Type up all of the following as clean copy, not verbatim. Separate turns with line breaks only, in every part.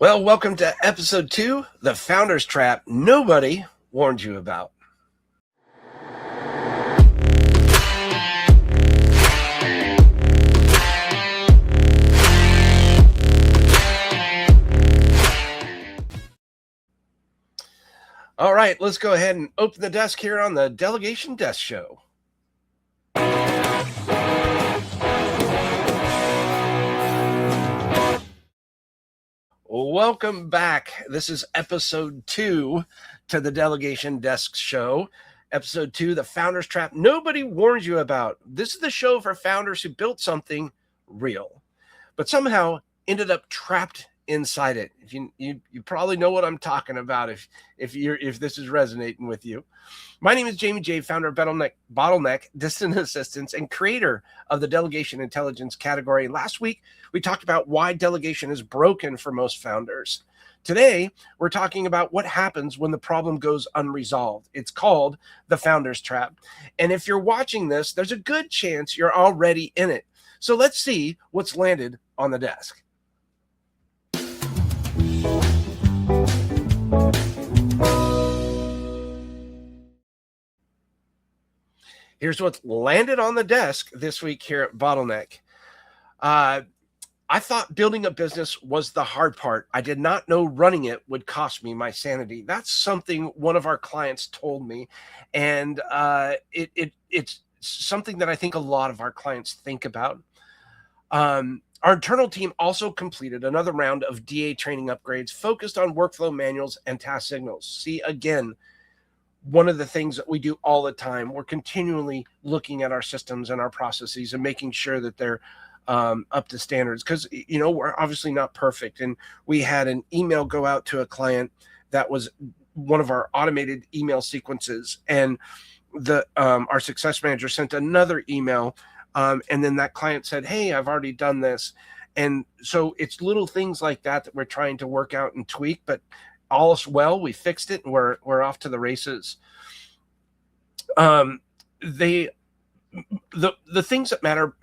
Well, welcome to episode 2, The Founder's Trap Nobody Warned You About. All right, let's go ahead and open the desk here on the Delegation Desk Show. Welcome back. This is episode 2 to the Delegation Desk Show. Episode 2, The Founder's Trap Nobody Warned You About. This is the show for founders who built something real, but somehow ended up trapped inside it. If you probably know what I'm talking about if this is resonating with you. My name is Jaime Jay, founder of Bottleneck Distant Assistants and creator of the Delegation Intelligence category. Last week, we talked about why delegation is broken for most founders. Today, we're talking about what happens when the problem goes unresolved. It's called the Founder's Trap. And if you're watching this, there's a good chance you're already in it. So let's see what's landed on the desk. Here's what's landed on the desk this week here at Bottleneck. I thought building a business was the hard part. I did not know running it would cost me my sanity. That's something one of our clients told me. And it's something that I think a lot of our clients think about. Our internal team also completed another round of DA training upgrades focused on workflow manuals and task signals. See, again, one of the things that we do all the time, we're continually looking at our systems and our processes and making sure that they're up to standards, because we're obviously not perfect. And we had an email go out to a client that was one of our automated email sequences, and our success manager sent another email, and then that client said, "Hey, I've already done this." And so it's little things like that we're trying to work out and tweak, but all is well. We fixed it and we're off to the races. The things that matter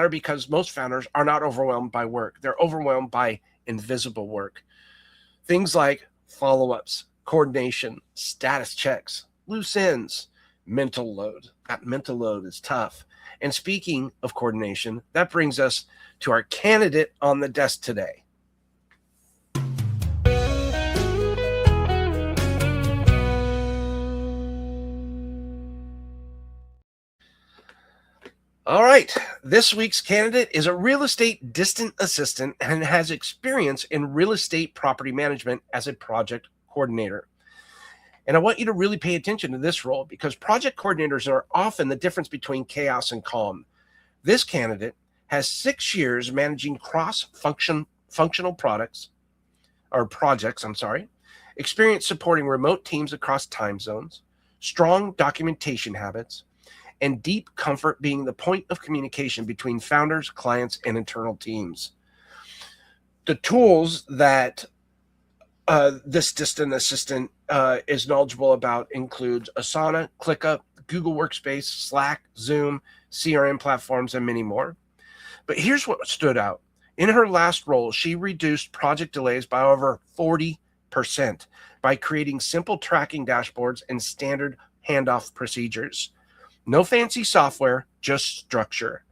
because most founders are not overwhelmed by work. They're overwhelmed by invisible work. Things like follow-ups, coordination, status checks, loose ends, mental load. That mental load is tough. And speaking of coordination, that brings us to our candidate on the desk today. All right, this week's candidate is a real estate distant assistant and has experience in real estate property management as a project coordinator. And I want you to really pay attention to this role because project coordinators are often the difference between chaos and calm. This candidate has 6 years managing functional projects, experience supporting remote teams across time zones, strong documentation habits, and deep comfort being the point of communication between founders, clients, and internal teams. The tools that this distant assistant is knowledgeable about includes Asana, ClickUp, Google Workspace, Slack, Zoom, CRM platforms, and many more. But here's what stood out. In her last role, she reduced project delays by over 40% by creating simple tracking dashboards and standard handoff procedures. No fancy software, just structure.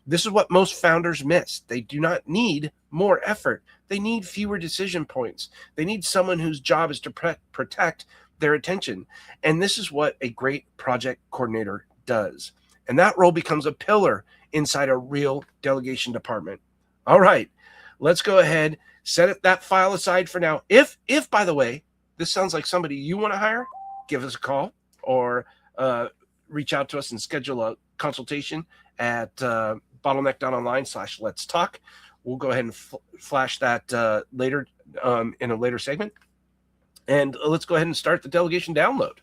This is what most founders miss. They do not need more effort. They need fewer decision points. They need someone whose job is to protect their attention. And this is what a great project coordinator does. And that role becomes a pillar inside a real delegation department. All right, let's go ahead, set that file aside for now. If by the way, this sounds like somebody you want to hire, give us a call or reach out to us and schedule a consultation at bottleneck.online/let's talk. We'll go ahead and flash that later in a later segment. And let's go ahead and start the delegation download.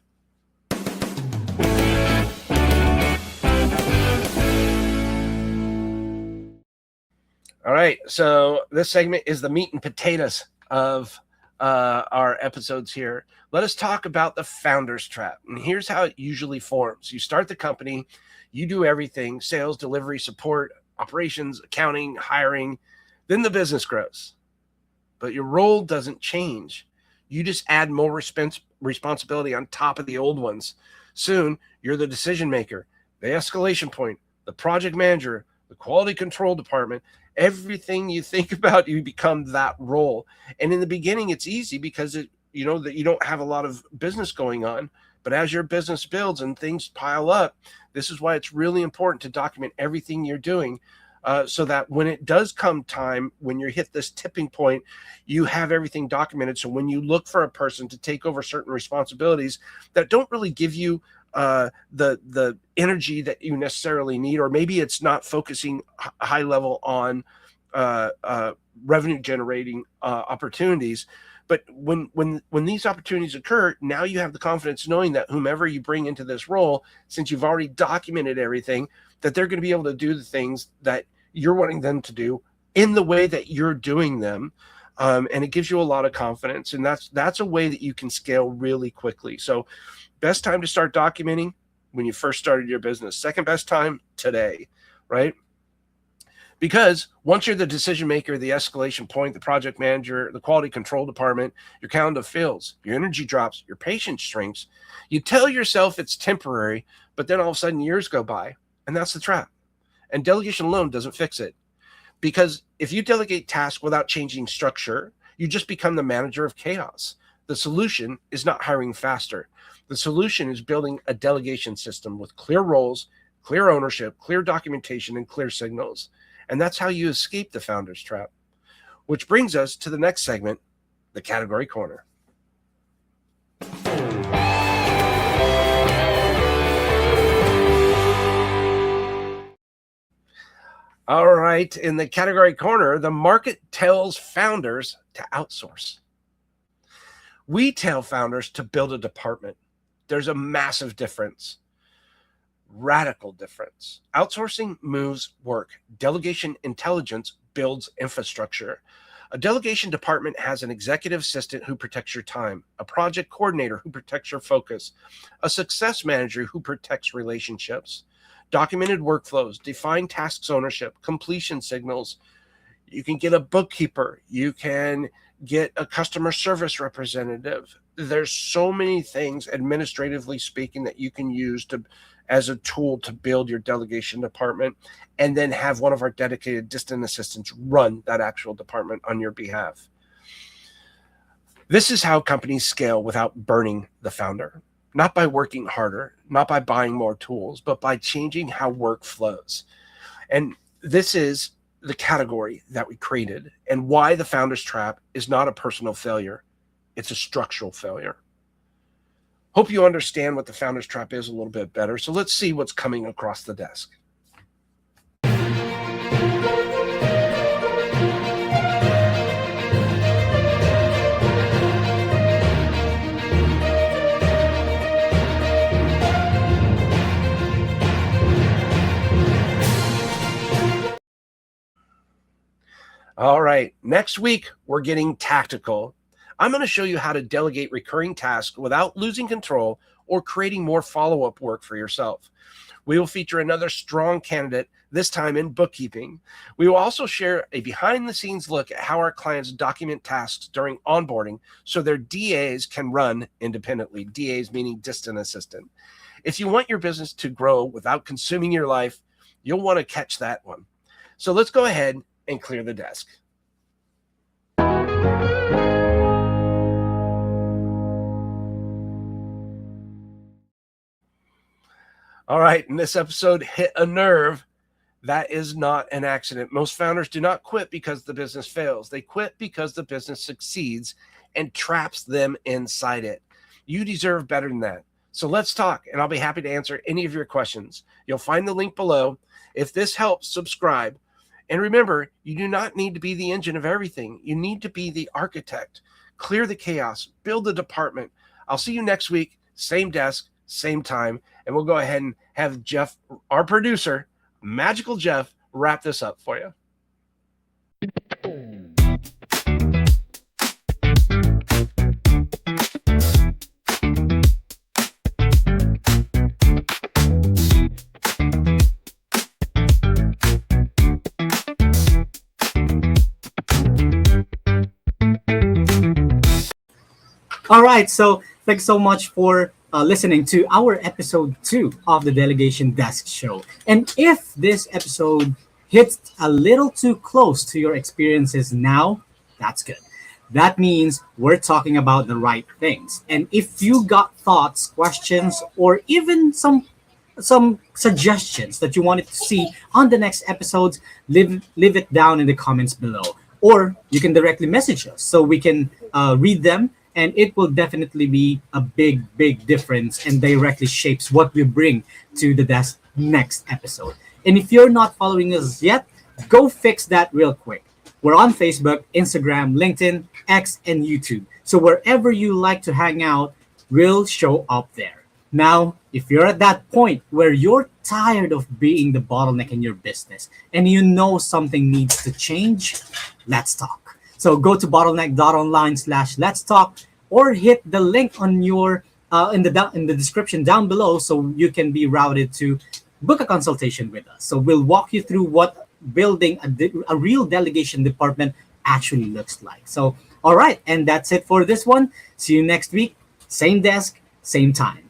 All right, so this segment is the meat and potatoes of our episodes here. Let us talk about the Founder's Trap. And here's how it usually forms. You start the company, you do everything, sales, delivery, support, operations, accounting, hiring, then the business grows. but your role doesn't change. You just add more responsibility on top of the old ones. Soon, you're the decision maker, the escalation point, the project manager, the quality control department. Everything you think about, you become that role. And in the beginning, it's easy because that you don't have a lot of business going on. But as your business builds and things pile up, this is why it's really important to document everything you're doing, so that when it does come time, when you hit this tipping point, you have everything documented. So when you look for a person to take over certain responsibilities that don't really give you the energy that you necessarily need, or maybe it's not focusing high level on revenue generating opportunities. But when these opportunities occur, now you have the confidence knowing that whomever you bring into this role, since you've already documented everything, that they're going to be able to do the things that you're wanting them to do in the way that you're doing them. And it gives you a lot of confidence. And that's a way that you can scale really quickly. So best time to start documenting when you first started your business. Second best time, today, right? Because once you're the decision maker, the escalation point, the project manager, the quality control department, your calendar fills, your energy drops, your patience shrinks. You tell yourself it's temporary, but then all of a sudden years go by, and that's the trap. And delegation alone doesn't fix it. Because if you delegate tasks without changing structure, you just become the manager of chaos. The solution is not hiring faster. The solution is building a delegation system with clear roles, clear ownership, clear documentation, and clear signals. And that's how you escape the founder's trap. Which brings us to the next segment, the category corner. All right, in the category corner, the market tells founders to outsource. We tell founders to build a department. There's a massive difference. Radical difference. Outsourcing moves work. Delegation intelligence builds infrastructure. A delegation department has an executive assistant who protects your time, a project coordinator who protects your focus, a success manager who protects relationships, documented workflows, defined tasks ownership, completion signals. You can get a bookkeeper. You can get a customer service representative. There's so many things, administratively speaking, that you can use as a tool to build your delegation department, and then have one of our dedicated distant assistants run that actual department on your behalf. This is how companies scale without burning the founder, not by working harder, not by buying more tools, but by changing how work flows. And this is the category that we created, and why the founder's trap is not a personal failure. It's a structural failure. Hope you understand what the founder's trap is a little bit better. So let's see what's coming across the desk. All right, next week, we're getting tactical. I'm going to show you how to delegate recurring tasks without losing control or creating more follow-up work for yourself. We will feature another strong candidate, this time in bookkeeping. We will also share a behind-the-scenes look at how our clients document tasks during onboarding so their DAs can run independently, DAs meaning distant assistant. If you want your business to grow without consuming your life, you'll want to catch that one. So let's go ahead and clear the desk. All right, in this episode, hit a nerve. That is not an accident. Most founders do not quit because the business fails. They quit because the business succeeds and traps them inside it. You deserve better than that. So let's talk, and I'll be happy to answer any of your questions. You'll find the link below. If this helps, subscribe. And remember, you do not need to be the engine of everything. You need to be the architect. Clear the chaos. Build the department. I'll see you next week. Same desk, same time. And we'll go ahead and have Jeff, our producer, Magical Jeff, wrap this up for you.
All right, so thanks so much for listening to our episode 2 of the Delegation Desk Show. And if this episode hits a little too close to your experiences now, that's good. That means we're talking about the right things. And if you got thoughts, questions, or even some suggestions that you wanted to see on the next episodes, leave it down in the comments below. Or you can directly message us so we can read them, and it will definitely be a big difference and directly shapes what we bring to the next episode. And if you're not following us yet, go fix that real quick. We're on Facebook, Instagram, LinkedIn, X, and YouTube. So wherever you like to hang out, we'll show up there. Now, if you're at that point where you're tired of being the bottleneck in your business and you know something needs to change, let's talk. So go to bottleneck.online/let's talk or hit the link on your in the description down below so you can be routed to book a consultation with us. So we'll walk you through what building a real delegation department actually looks like. So, all right, and that's it for this one. See you next week. Same desk, same time.